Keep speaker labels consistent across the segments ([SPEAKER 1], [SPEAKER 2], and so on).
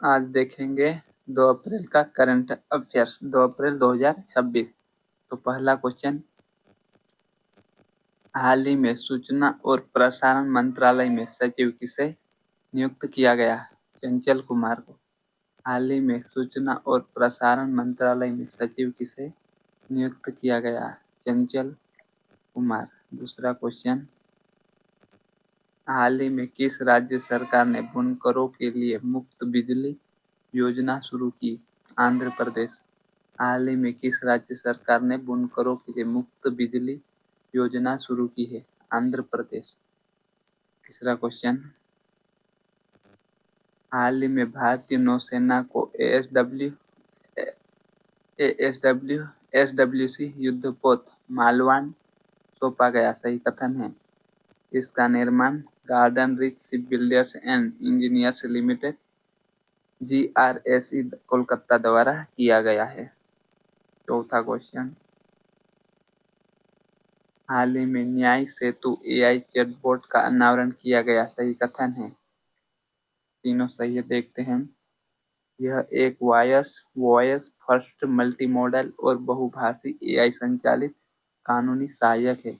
[SPEAKER 1] आज देखेंगे 2 अप्रैल का करंट अफेयर्स 2 अप्रैल 2026। तो पहला क्वेश्चन, हाल ही में सूचना और प्रसारण मंत्रालय में सचिव किसे नियुक्त किया गया? चंचल कुमार को। हाल ही में सूचना और प्रसारण मंत्रालय में सचिव किसे नियुक्त किया गया? चंचल कुमार। दूसरा क्वेश्चन, हाल ही में किस राज्य सरकार ने बुनकरों के लिए मुफ्त बिजली योजना शुरू की? आंध्र प्रदेश। हाल ही में किस राज्य सरकार ने बुनकरों के लिए मुफ्त बिजली योजना शुरू की है? आंध्र प्रदेश। तीसरा क्वेश्चन, हाल ही में भारतीय नौसेना को एसडब्ल्यूसी युद्धपोत मालवान सौंपा गया, सही कथन है। इसका निर्माण garden rich ship builders and engineers limited GRSE Kolkata द्वारा किया गया है। चौथा क्वेश्चन, हाल ही में न्याय सेतु AI चैटबॉट का अनावरण किया गया, सही कथन है। तीनों सही है, देखते हैं। यह एक वॉयस फर्स्ट मल्टीमॉडल और बहुभाषी AI संचालित कानूनी सहायक है।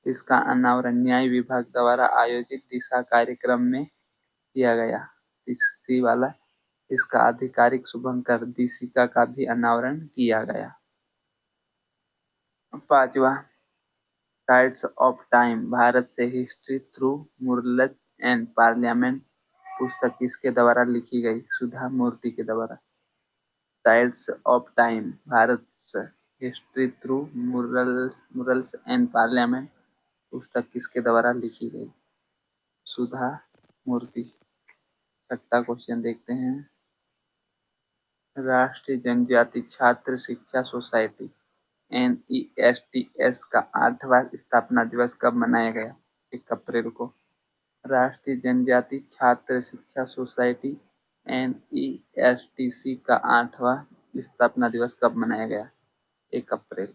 [SPEAKER 1] इसका अनावरण न्याय विभाग द्वारा आयोजित दिशा कार्यक्रम में किया गया। इसी वाला इसका आधिकारिक शुभंकर दिशिका का भी अनावरण किया गया। पांचवा, टाइड्स ऑफ टाइम भारत से हिस्ट्री थ्रू मुरल्स एंड पार्लियामेंट पुस्तक किसके द्वारा लिखी गई? सुधा मूर्ति के द्वारा। टाइड्स ऑफ टाइम भारत से हिस्ट्री थ्रू मुरल्स एंड पार्लियामेंट पुस्तक किसके द्वारा लिखी गई? सुधा मूर्ति। छठा क्वेश्चन देखते हैं, राष्ट्रीय जनजाति छात्र शिक्षा सोसाइटी NESTS का 8वां स्थापना दिवस कब मनाया गया? 1 अप्रैल को। राष्ट्रीय जनजाति छात्र शिक्षा सोसाइटी NESTC का 8वां स्थापना दिवस कब मनाया गया? 1 अप्रैल।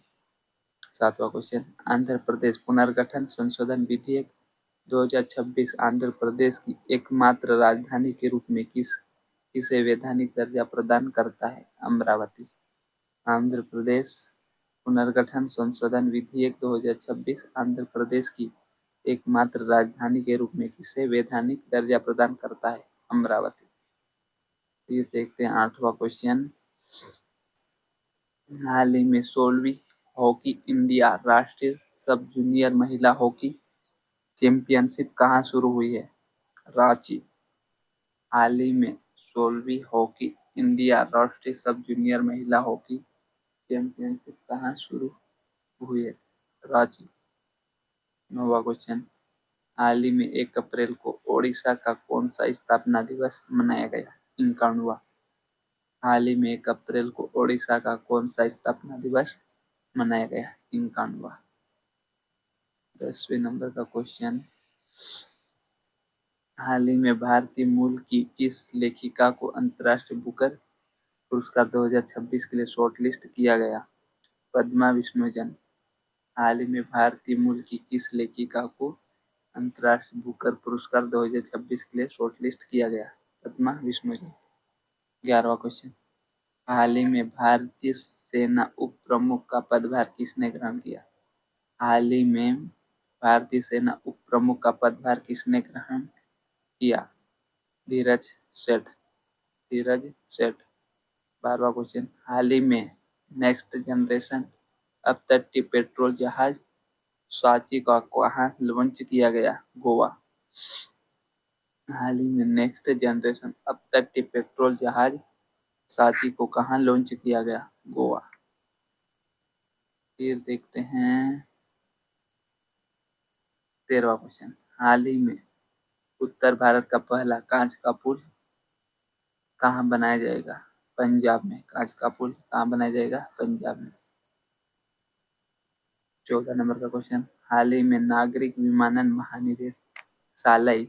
[SPEAKER 1] 7वां क्वेश्चन, आंध्र प्रदेश पुनर्गठन संशोधन विधेयक 2026 आंध्र प्रदेश की एकमात्र राजधानी के रूप में किसे वैधानिक दर्जा प्रदान करता है? अमरावती। आंध्र प्रदेश पुनर्गठन संशोधन विधेयक 2026 आंध्र प्रदेश की एकमात्र राजधानी के रूप में किसे वैधानिक दर्जा प्रदान करता है? अमरावती। ये देखते हैं 8वां क्वेश्चन, हाल ही में 16वीं हॉकी इंडिया राष्ट्रीय सब जूनियर महिला हॉकी चैंपियनशिप कहाँ शुरू हुई है? रांची। हाल ही में 16वीं हॉकी इंडिया राष्ट्रीय सब जूनियर महिला हॉकी चैंपियनशिप कहाँ शुरू हुई है? रांची। 9वां क्वेश्चन, हाल ही में 1 अप्रैल को ओडिशा का कौन सा स्थापना दिवस मनाया गया? 51वां। हाल ही में 1 अप्रैल को ओडिशा का कौन सा स्थापना दिवस मनाया गया? 51वां। 10वें नंबर का क्वेश्चन, हाल ही में भारतीय मूल की किस लेखिका को अंतर्राष्ट्रीय बुकर पुरस्कार 2026 के लिए शॉर्टलिस्ट किया गया? पद्मा विष्णुजन। हाल ही में भारतीय मूल की किस लेखिका को अंतर्राष्ट्रीय बुकर पुरस्कार 2026 के लिए शॉर्टलिस्ट किया गया? पद्मा विष्णुजन। 11वां क्वेश्चन, हाल ही में भारतीय सेना उप प्रमुख का पदभार किसने ग्रहण किया? हाल ही में भारतीय सेना उप प्रमुख का पदभार किसने ग्रहण किया? धीरज सेठ। धीरज सेठ। 12वां क्वेश्चन, हाल ही में नेक्स्ट जनरेशन अपतटीय पेट्रोल जहाज स्वाति का कहाँ लॉन्च किया गया? गोवा। हाल ही में नेक्स्ट जनरेशन अपतटीय पेट्रोल जहाज साथी को कहाँ लॉन्च किया गया? गोवा। फिर देखते हैं 13वां क्वेश्चन, हाल ही में उत्तर भारत का पहला कांच का पुल कहाँ बनाया जाएगा? पंजाब में। कांच का पुल कहाँ बनाया जाएगा? पंजाब में। 14 नंबर का क्वेश्चन, हाल ही में नागरिक विमानन महानिदेशालय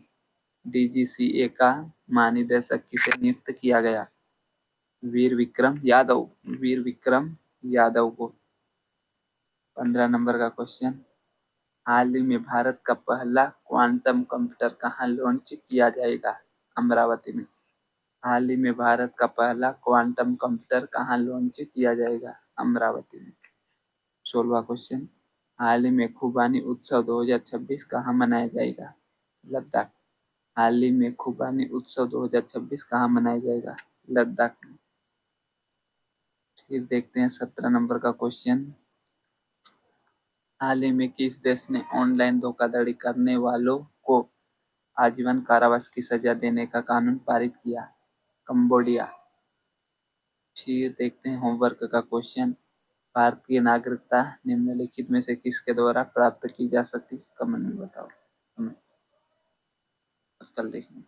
[SPEAKER 1] DGCA का महानिदेशक किसे नियुक्त किया गया? वीर विक्रम यादव। वीर विक्रम यादव को। 15 नंबर का क्वेश्चन, हाल ही में भारत का पहला क्वांटम कंप्यूटर कहाँ लॉन्च किया जाएगा? अमरावती में। हाल ही में भारत का पहला क्वांटम कंप्यूटर कहाँ लॉन्च किया जाएगा? अमरावती में। 16वां क्वेश्चन, हाल ही में खुबानी उत्सव 2026 कहाँ मनाया जाएगा? लद्दाख। हाल ही में खुबानी उत्सव 2026 कहाँ मनाया जाएगा? लद्दाख में। फिर देखते हैं 17 नंबर का क्वेश्चन, हाल ही में किस देश ने ऑनलाइन धोखाधड़ी करने वालों को आजीवन कारावास की सजा देने का कानून पारित किया? कंबोडिया। फिर देखते हैं होमवर्क का क्वेश्चन, भारतीय नागरिकता निम्नलिखित में से किसके द्वारा प्राप्त की जा सकती है? कमेंट में बताओ। कल देखेंगे।